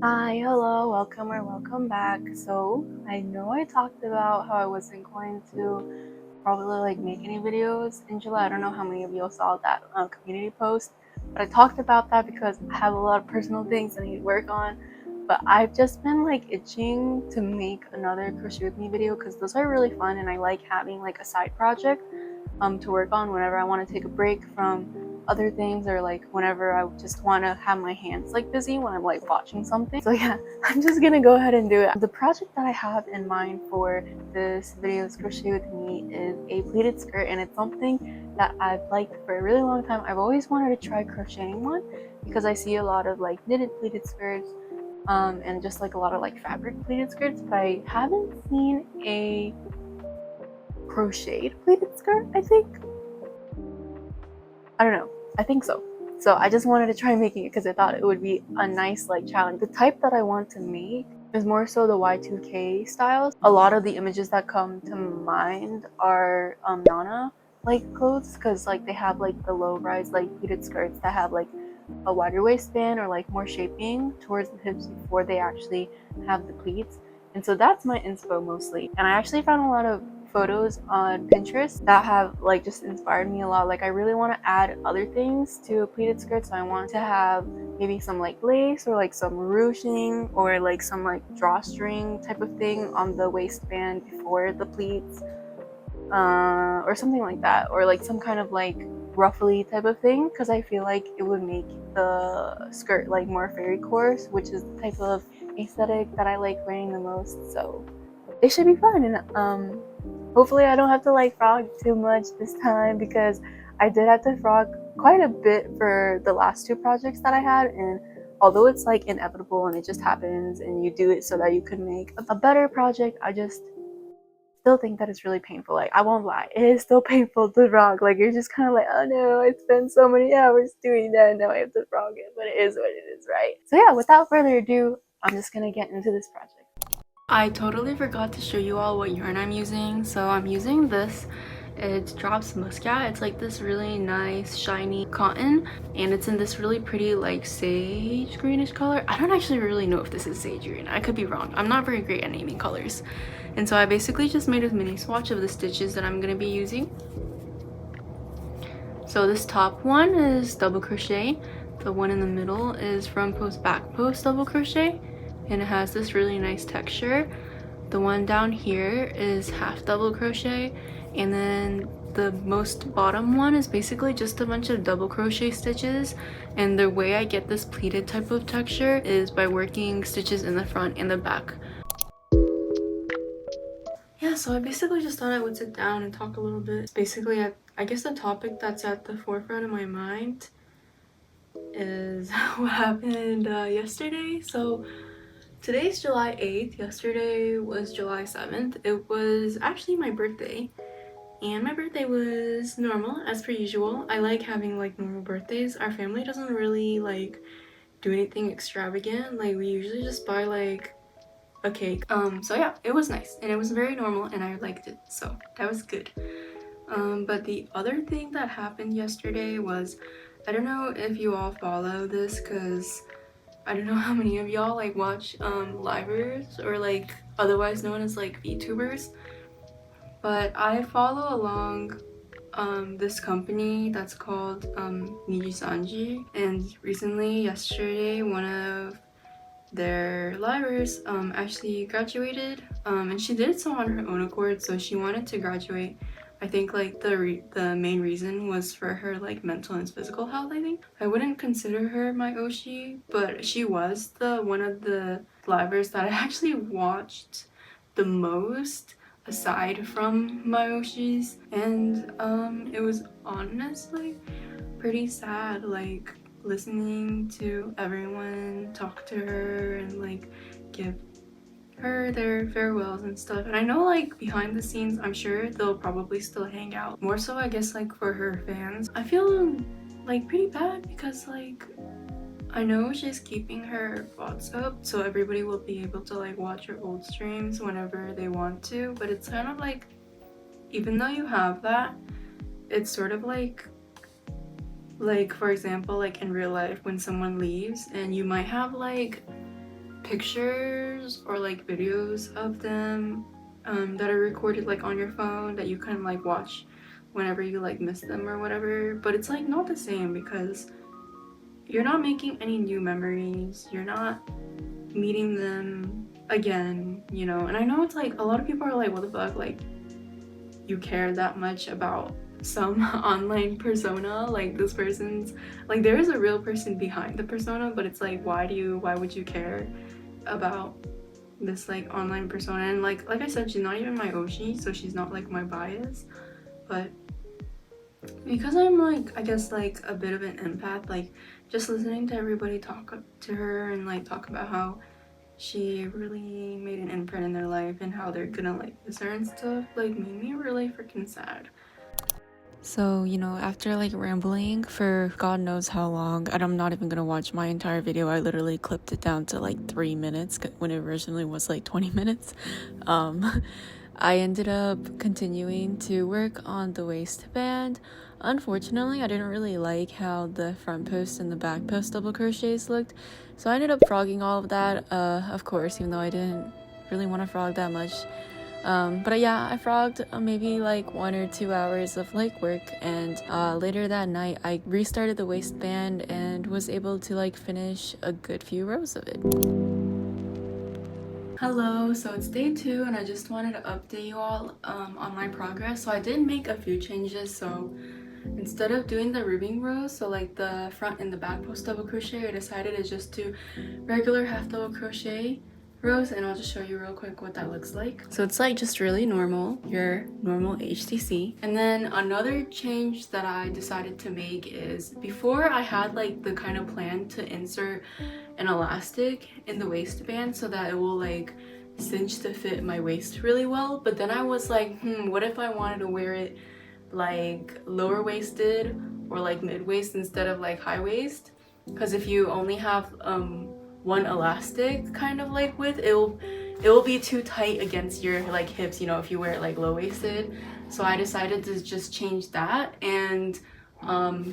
Hi, hello, welcome or welcome back. So, I know I talked about how I wasn't going to probably make any videos in July. I don't know how many of you saw that community post, but I talked about that because I have a lot of personal things I need to work on. But I've just been itching to make another crochet with me video because those are really fun and I like having a side project to work on whenever I want to take a break from other things or whenever I just want to have my hands busy when I'm watching something. So yeah, I'm just gonna go ahead and do it. The project that I have in mind for this video's crochet with me is a pleated skirt, and it's something that I've liked for a really long time. I've always wanted to try crocheting one because I see a lot of knitted pleated skirts and just a lot of fabric pleated skirts, but I haven't seen a crocheted pleated skirt. I don't know. I think so. So I just wanted to try making it because I thought it would be a nice challenge. The type that I want to make is more so the Y2K styles. A lot of the images that come to mind are Nana clothes because they have the low rise pleated skirts that have a wider waistband or more shaping towards the hips before they actually have the pleats. And so that's my inspo mostly. And I actually found a lot of photos on Pinterest that have just inspired me a lot. I really want to add other things to a pleated skirt. So I want to have maybe some lace or some ruching or some drawstring type of thing on the waistband before the pleats, or something like that, or some kind of ruffly type of thing, because I feel like it would make the skirt more fairy course, which is the type of aesthetic that I like wearing the most. So it should be fun, and hopefully I don't have to frog too much this time because I did have to frog quite a bit for the last two projects that I had. And although it's inevitable and it just happens and you do it so that you can make a better project, I just still think that it's really painful. I won't lie, it is still painful to frog. You're just kind of oh no, I spent so many hours doing that and now I have to frog it, but it is what it is, right? So yeah, without further ado, I'm just gonna get into this project. I totally forgot to show you all what yarn I'm using. So I'm using this. It's Drops Muscat. It's this really nice shiny cotton, and it's in this really pretty sage greenish color. I don't actually really know if this is sage green. I could be wrong. I'm not very great at naming colors. And so I basically just made a mini swatch of the stitches that I'm going to be using. So this top one is double crochet. The one in the middle is front post back post double crochet, and it has this really nice texture. The one down here is half double crochet, and then the most bottom one is basically just a bunch of double crochet stitches. And the way I get this pleated type of texture is by working stitches in the front and the back. Yeah, so I basically just thought I would sit down and talk a little bit. Basically, I guess the topic that's at the forefront of my mind is what happened yesterday. So today's July 8th. Yesterday was July 7th. It was actually my birthday. And my birthday was normal, as per usual. I like having normal birthdays. Our family doesn't really do anything extravagant. We usually just buy a cake. So yeah, it was nice and it was very normal and I liked it, so that was good. But the other thing that happened yesterday was, I don't know if you all follow this, because I don't know how many of y'all watch livers, or otherwise known as VTubers, but I follow along this company that's called Nijisanji, and recently, yesterday, one of their livers actually graduated, and she did so on her own accord. So she wanted to graduate. I think the main reason was for her mental and physical health. I think I wouldn't consider her my Oshi, but she was the one of the livers that I actually watched the most aside from my Oshis, and it was honestly pretty sad listening to everyone talk to her and give her their farewells and stuff. And I know behind the scenes, I'm sure they'll probably still hang out. More so I guess for her fans, I feel pretty bad because I know she's keeping her bots up so everybody will be able to watch her old streams whenever they want to, but it's kind of even though you have that, it's sort of for example in real life when someone leaves and you might have pictures or like videos of them that are recorded like on your phone that you can like watch whenever you like miss them or whatever, but it's like not the same because you're not making any new memories, you're not meeting them again, you know. And I know it's like a lot of people are like, what the fuck, like you care that much about some online persona, like this person's like, there is a real person behind the persona, but it's like, why would you care about this like online persona? And like I said, she's not even my OG, so she's not like my bias, but because I'm like, I guess like a bit of an empath, like just listening to everybody talk to her and like talk about how she really made an imprint in their life and how they're gonna like miss her and stuff, like made me really freaking sad. So, you know, after like rambling for God knows how long, and I'm not even gonna watch my entire video, I literally clipped it down to like 3 minutes when it originally was like 20 minutes. I ended up continuing to work on the waistband. Unfortunately, I didn't really like how the front post and the back post double crochets looked, so I ended up frogging all of that, of course, even though I didn't really want to frog that much. But yeah, I frogged maybe like 1 or 2 hours of like work, and later that night I restarted the waistband and was able to like finish a good few rows of it. Hello, so it's day 2 and I just wanted to update you all on my progress. So I did make a few changes. So instead of doing the ribbing rows, so like the front and the back post double crochet, I decided to just do regular half double crochet rows, and I'll just show you real quick what that looks like. So it's like just really normal, your normal HTC. And then another change that I decided to make is, before I had like the kind of plan to insert an elastic in the waistband so that it will like cinch to fit my waist really well, but then I was like, what if I wanted to wear it like lower waisted or like mid waist instead of like high waist? Because if you only have one elastic kind of like width, it will be too tight against your like hips, you know, if you wear it like low waisted. So I decided to just change that and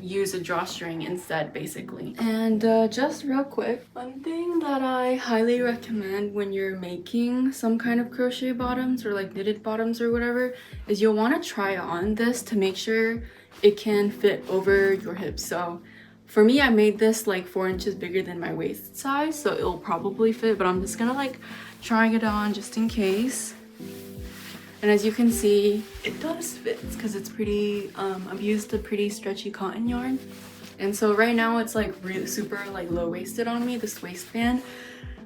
use a drawstring instead, basically. And just real quick, one thing that I highly recommend when you're making some kind of crochet bottoms or like knitted bottoms or whatever is you'll want to try on this to make sure it can fit over your hips. So for me, I made this like 4 inches bigger than my waist size, so it'll probably fit, but I'm just gonna like try it on just in case. And as you can see, it does fit because it's pretty, I've used a pretty stretchy cotton yarn. And so right now it's like really super like low-waisted on me, this waistband,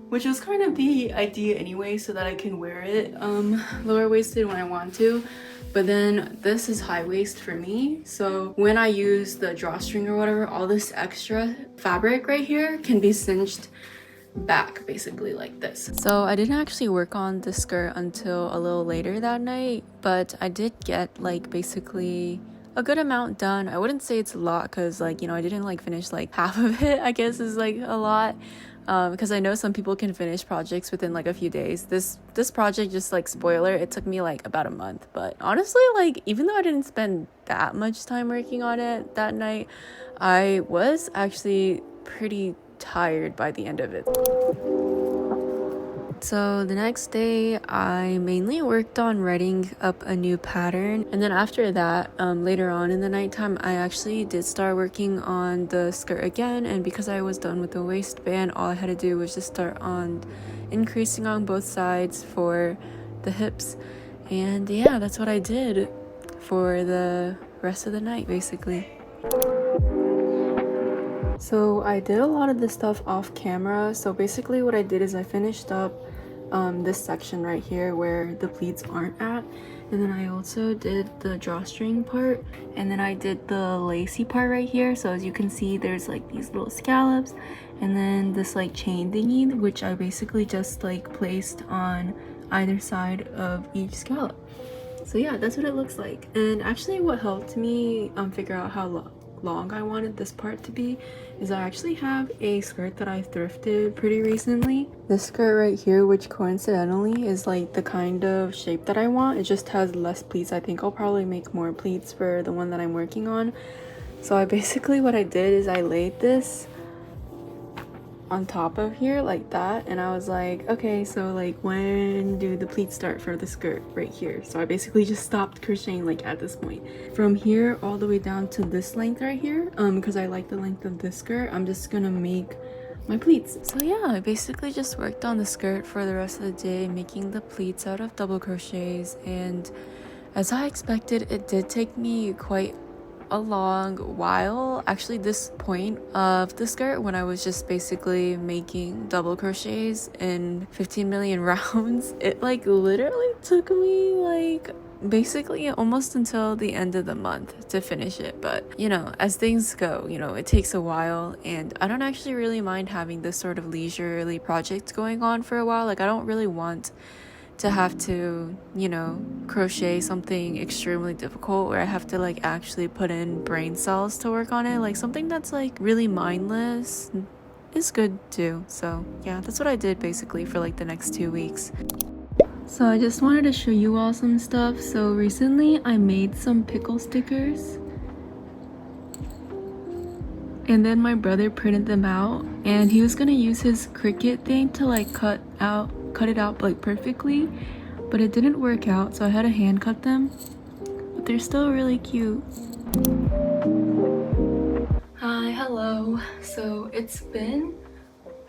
which was kind of the idea anyway, so that I can wear it lower-waisted when I want to. But then this is high waist for me, so when I use the drawstring or whatever, all this extra fabric right here can be cinched back, basically like this. So I didn't actually work on the skirt until a little later that night, but I did get like basically a good amount done. I wouldn't say it's a lot because like, you know, I didn't like finish like half of it, I guess is like a lot. Because I know some people can finish projects within like a few days. This project, just like spoiler, it took me like about a month. But honestly, like even though I didn't spend that much time working on it that night, I was actually pretty tired by the end of it. So the next day I mainly worked on writing up a new pattern, and then after that later on in the nighttime I actually did start working on the skirt again. And because I was done with the waistband, all I had to do was just start on increasing on both sides for the hips. And yeah, that's what I did for the rest of the night basically. So I did a lot of this stuff off camera. So basically what I did is I finished up this section right here where the pleats aren't at, and then I also did the drawstring part, and then I did the lacy part right here. So as you can see, there's like these little scallops and then this like chain thingy, which I basically just like placed on either side of each scallop. So yeah, that's what it looks like. And actually what helped me figure out how long I wanted this part to be is I actually have a skirt that I thrifted pretty recently. This skirt right here, which coincidentally is like the kind of shape that I want. It just has less pleats. I think I'll probably make more pleats for the one that I'm working on. So I basically, what I did is I laid this on top of here like that, and I was like, okay, so like when do the pleats start for the skirt? Right here. So I basically just stopped crocheting like at this point. From here all the way down to this length right here, because I like the length of this skirt, I'm just gonna make my pleats. So yeah, I basically just worked on the skirt for the rest of the day, making the pleats out of double crochets, and as I expected, it did take me quite a long while. Actually, this point of the skirt, when I was just basically making double crochets in 15 million rounds, it like literally took me like basically almost until the end of the month to finish it. But you know, as things go, you know, it takes a while, and I don't actually really mind having this sort of leisurely project going on for a while. Like, I don't really want to have to, you know, crochet something extremely difficult where I have to like actually put in brain cells to work on it. Like, something that's like really mindless is good too. So yeah, that's what I did basically for like the next 2 weeks. So I just wanted to show you all some stuff. So recently I made some pickle stickers, and then my brother printed them out, and he was gonna use his Cricut thing to like cut it out like perfectly, but it didn't work out, so I had to hand cut them, but they're still really cute. Hi, hello. So it's been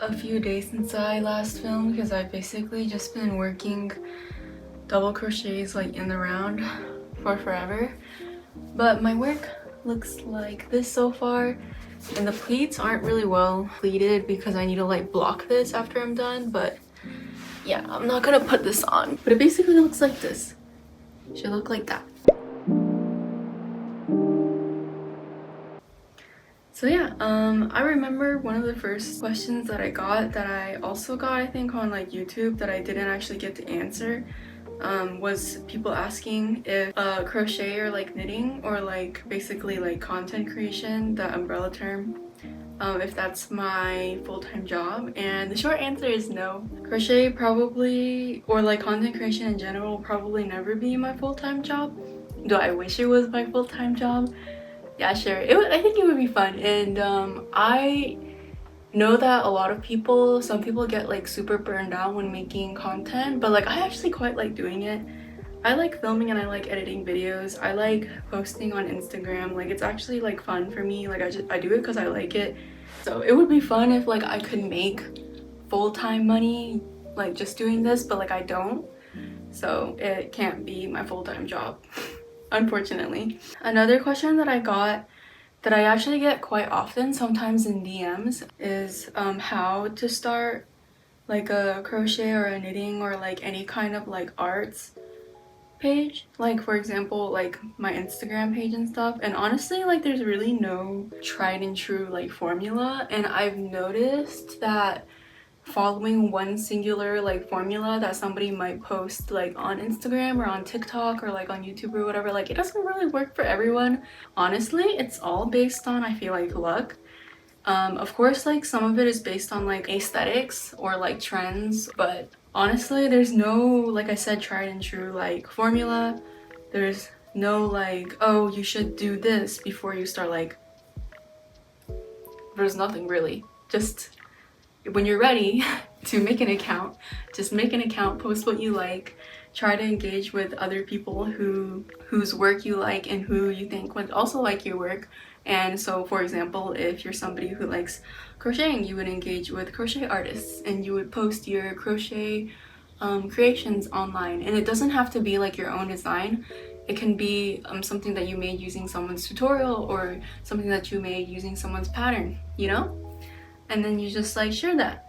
a few days since I last filmed because I've basically just been working double crochets like in the round for forever, but my work looks like this so far. And the pleats aren't really well pleated because I need to like block this after I'm done, but yeah, I'm not gonna put this on. But it basically looks like this. Should look like that. So yeah, I remember one of the first questions that I got, that I also got I think on like YouTube, that I didn't actually get to answer, was people asking if crochet or like knitting or like basically like content creation, the umbrella term, if that's my full-time job. And the short answer is no. Crochet probably, or like content creation in general, will probably never be my full-time job. Do I wish it was my full-time job? Yeah, sure. I think it would be fun. And I know that a lot of people, some people get like super burned out when making content, but like I actually quite like doing it. I like filming and I like editing videos. I like posting on Instagram. Like, it's actually like fun for me. Like, I do it because I like it. So it would be fun if like I could make full-time money like just doing this, but like I don't. So it can't be my full-time job, unfortunately. Another question that I got, that I actually get quite often, sometimes in DMs, is how to start like a crochet or a knitting or like any kind of like arts page, like for example like my Instagram page and stuff. And honestly, like there's really no tried and true like formula, and I've noticed that following one singular like formula that somebody might post like on Instagram or on TikTok or like on YouTube or whatever, like it doesn't really work for everyone. Honestly, it's all based on, I feel like, luck. Of course, like some of it is based on like aesthetics or like trends, but honestly there's no, like I said, tried and true like formula. There's no like, oh, you should do this before you start. Like, there's nothing really. Just when you're ready to make an account, just make an account, post what you like, try to engage with other people whose work you like and who you think would also like your work. And so, for example, if you're somebody who likes crocheting, you would engage with crochet artists and you would post your crochet creations online. And it doesn't have to be like your own design. It can be something that you made using someone's tutorial or something that you made using someone's pattern, you know? And then you just like share that.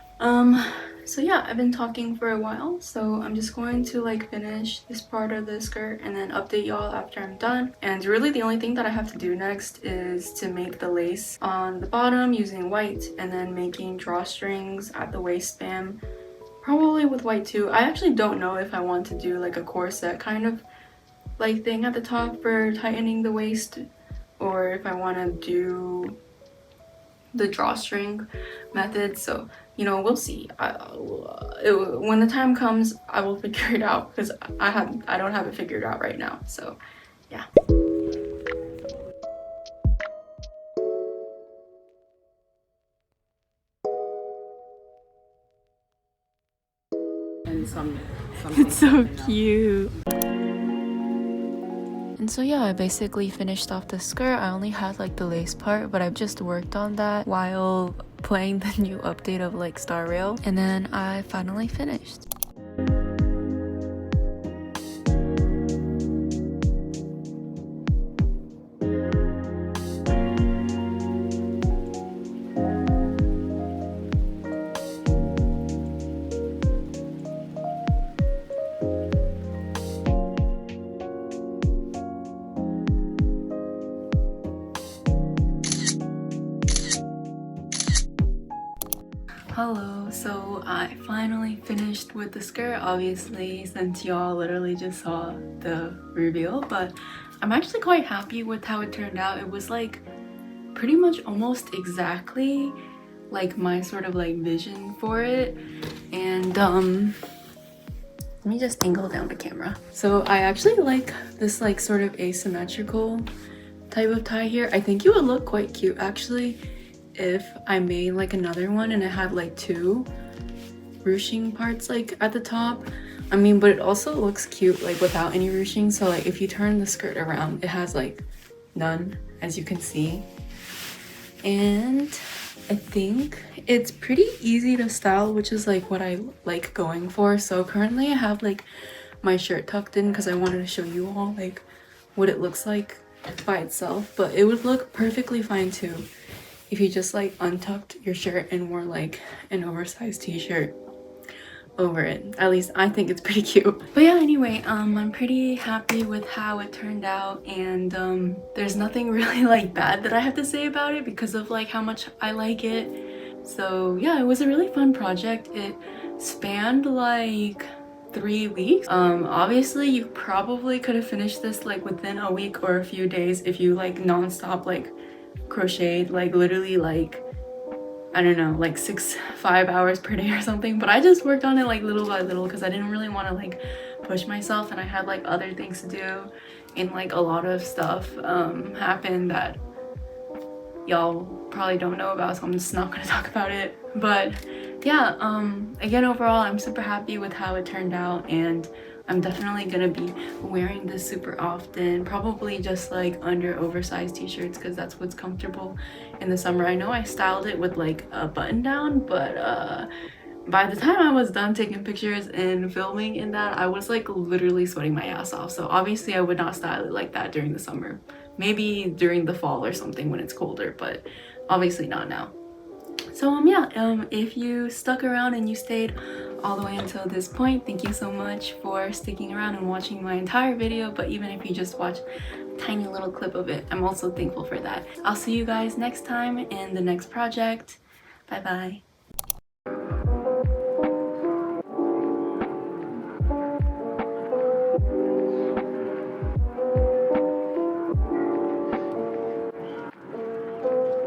So yeah, I've been talking for a while, so I'm just going to like finish this part of the skirt and then update y'all after I'm done. And really the only thing that I have to do next is to make the lace on the bottom using white, and then making drawstrings at the waistband, probably with white too. I actually don't know if I want to do like a corset kind of like thing at the top for tightening the waist, or if I want to do the drawstring method. So, you know, we'll see. When the time comes, I will figure it out, because I don't have it figured out right now. So yeah. and some It's so cute. And so yeah, I basically finished off the skirt. I only had like the lace part, but I just worked on that while playing the new update of like Star Rail, and then I finally finished. Hello, so I finally finished with the skirt, obviously, since y'all literally just saw the reveal, but I'm actually quite happy with how it turned out. It was like pretty much almost exactly like my sort of like vision for it. And let me just angle down the camera. So I actually like this like sort of asymmetrical type of tie here. I think it would look quite cute actually if I made like another one and it had like two ruching parts like at the top. I mean, but it also looks cute like without any ruching. So like if you turn the skirt around, it has like none, as you can see. And I think it's pretty easy to style, which is like what I like going for. So currently I have like my shirt tucked in because I wanted to show you all like what it looks like by itself, but it would look perfectly fine too if you just like untucked your shirt and wore like an oversized t-shirt over it. At least I think it's pretty cute. But yeah, anyway, I'm pretty happy with how it turned out, and there's nothing really like bad that I have to say about it because of like how much I like it. So yeah, it was a really fun project. It spanned like 3 weeks. Obviously you probably could have finished this like within a week or a few days if you like non-stop like crocheted like literally like I don't know, like 5 hours per day or something, but I just worked on it like little by little because I didn't really want to like push myself, and I had like other things to do, and like a lot of stuff happened that y'all probably don't know about, so I'm just not gonna talk about it. But yeah, again, overall I'm super happy with how it turned out, and I'm definitely gonna be wearing this super often, probably just like under oversized t-shirts because that's what's comfortable in the summer. I know I styled it with like a button down, but by the time I was done taking pictures and filming in that, I was like literally sweating my ass off. So obviously I would not style it like that during the summer. Maybe during the fall or something when it's colder, but obviously not now. So yeah, if you stuck around and you stayed all the way until this point, thank you so much for sticking around and watching my entire video. But even if you just watch a tiny little clip of it, I'm also thankful for that. I'll see you guys next time in the next project. Bye bye.